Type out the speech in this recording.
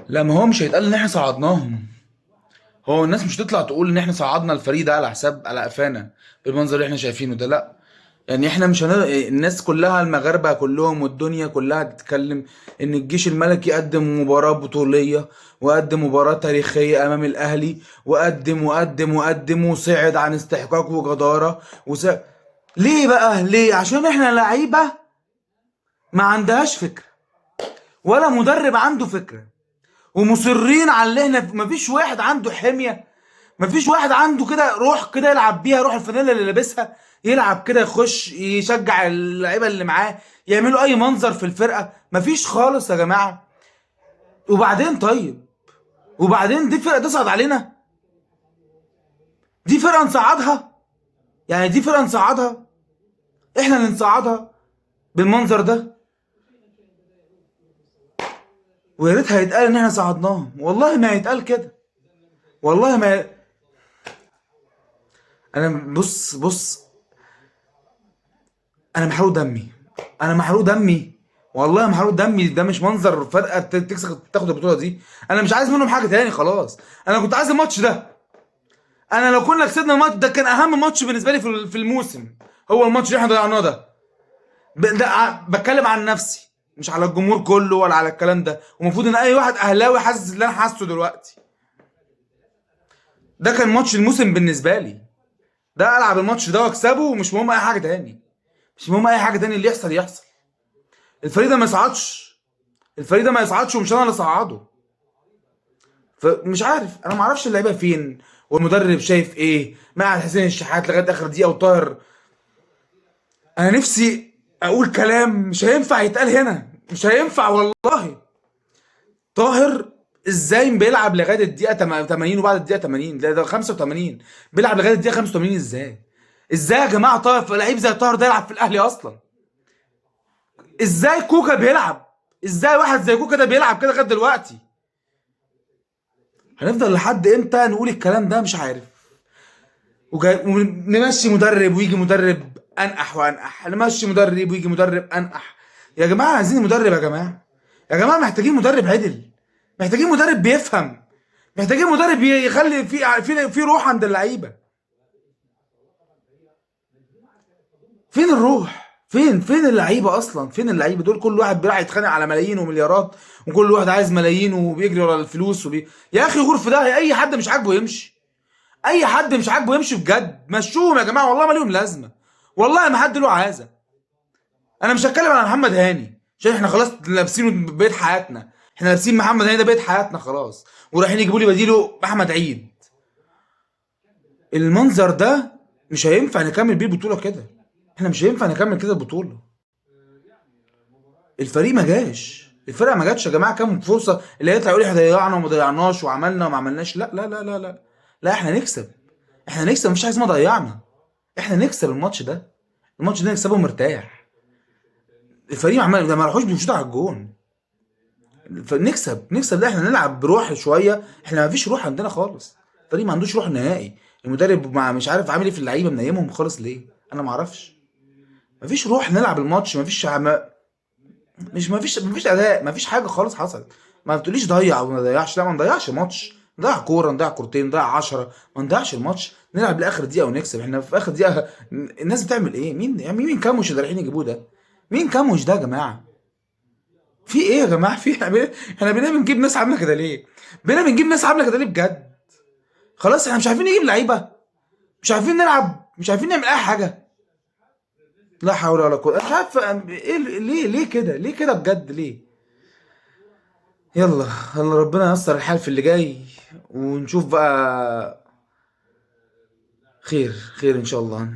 لا، ما هو مش هيتقال ان احنا صعدناهم. هو الناس مش تطلع تقول ان احنا صعدنا الفريق ده على حساب على قفانا بالمنظر اللي احنا شايفينه ده، لا. يعني احنا مش الناس كلها المغاربه كلهم والدنيا كلها تتكلم ان الجيش الملكي قدم مباراه بطوليه، وقدم مباراه تاريخيه امام الاهلي، وقدم وصعد عن استحقاق وجداره ليه بقى؟ ليه؟ عشان احنا لعيبه ما عندهاش فكره، ولا مدرب عنده فكره، ومصرين على اللي احنا مفيش واحد عنده حميه، مفيش واحد عنده كده روح كده يلعب بيها، روح الفانيلا اللي لابسها، يلعب كده يخش يشجع اللعيبه اللي معاه، يعملوا اي منظر في الفرقه. مفيش خالص يا جماعه. وبعدين طيب، وبعدين دي فرقه تصعد علينا؟ دي فرقه نصعدها؟ يعني دي فرقه نصعدها؟ احنا اللي نصعدها بالمنظر ده؟ ويا ريت هيتقال ان احنا صعدناهم. والله ما هيتقال كده، والله ما. انا بص، انا محروق دمي، انا محروق دمي، والله محروق دمي. ده مش منظر فرقه تكسب تاخد البطوله دي. انا مش عايز منهم حاجه تاني خلاص. انا كنت عايز الماتش ده. انا لو كنا كسبنا الماتش ده كان اهم ماتش بالنسبه لي في الموسم. هو الماتش اللي احنا ضيعناه ده. بتكلم عن نفسي، مش على الجمهور كله ولا على الكلام ده. ومفروض ان اي واحد اهلاوي حاسس اللي انا حاسه دلوقتي. ده كان ماتش الموسم بالنسبه لي. ده العب الماتش ده واكسبه، ومش مهم اي حاجه تاني. مش مهم اي حاجه تاني، اللي يحصل يحصل. الفريق ده ما يصعدش، الفريق ده ما يصعدش، ومش انا اللي صعده. فمش عارف، انا ما اعرفش اللعيبه فين، والمدرب شايف ايه مع حسين الشحات لغايه اخر دقيقه، وطاهر. انا نفسي اقول كلام مش هينفع يتقال هنا، مش هينفع والله. طاهر ازاي بيلعب لغايه الدقيقه 80، وبعد الدقيقه 80 ده 85 بيلعب لغايه الدقيقه 85؟ ازاي؟ ازاي يا جماعه طاهر لعيب زي طاهر ده يلعب في الاهلي اصلا؟ ازاي كوكا بيلعب؟ ازاي واحد زي كوكا ده بيلعب كده لغايه دلوقتي؟ هنفضل لحد امتى نقول الكلام ده؟ مش عارف. ونمشي مدرب ويجي مدرب انقح وانقح، نمشي مدرب ويجي مدرب انقح. يا جماعه عايزين مدرب، يا جماعه، يا جماعه محتاجين مدرب عدل، محتاجين مدرب بيفهم، محتاجين مدرب يخلي في روح عند اللعيبه. فين الروح؟ فين اللعيبه اصلا؟ فين اللعيبه دول؟ كل واحد بيراعي يتخانق على ملايين ومليارات، وكل واحد عايز ملايين وبيجري ورا الفلوس يا اخي غور في ده. اي حد مش عاجبه يمشي، اي حد مش عاجبه يمشي بجد. مشوهم يا جماعه، والله ما ليهم لازمه، والله ما حد له عازه. انا مش هتكلم على محمد هاني عشان احنا خلاص لابسينه بقيت حياتنا. احنا لابسين محمد هاني ده بقيت حياتنا خلاص، ورايحين يجيبوا لي بديله احمد عيد. المنظر ده مش هينفع نكمل بيه البطوله كده. احنا مش هينفع نكمل كده البطوله. الفريق ما جاش، الفرقه ما جاتش يا جماعه. كام فرصه اللي يطلع يقول احنا ضيعنا وما ضيعناش وعملنا وما عملناش؟ لا لا لا لا لا، لا احنا نكسب، احنا نكسب. مفيش حاجه اسمها ضيعنا، احنا نكسب الماتش ده. الماتش ده نكسبه مرتاح. الفريق عمال ده ما راحوش بيشوط على الجون. نكسب ده. احنا نلعب بروح شويه، احنا ما فيش روح عندنا خالص. الفريق ما عندوش روح نهائي. المدرب مش عارف عامل ايه في اللعيبه، منيمهم خالص ليه؟ انا ما اعرفش. ما فيش روح نلعب الماتش، ما فيش مش ما فيش اداء، ما فيش حاجه خالص حصلت. ما بتقوليش ضيع او ما ضيعش، لا ما نضيعش ماتش. نضيع كوره، نضيع كورتين، نضيع 10، ما نضيعش الماتش. نلعب لاخر دقيقه ونكسب. احنا في اخر دقيقه الناس بتعمل ايه؟ مين يعني مين كاموش اللي رايحين يجيبوه ده؟ مين كاموش ده يا جماعه؟ في ايه يا جماعه؟ احنا بقينا بنجيب ناس عامله كده ليه؟ بقينا بنجيب ناس عامله كده ليه بجد؟ خلاص احنا مش عارفين نجيب لعيبه، مش عارفين نلعب، مش عارفين نعمل اي حاجه. لا حول ولا قوه. انا مش عارف ايه ليه كده؟ ليه كده بجد؟ ليه؟ يلا يلا، ربنا ييسر الحال في اللي جاي، ونشوف بقى. خير خير ان شاء الله.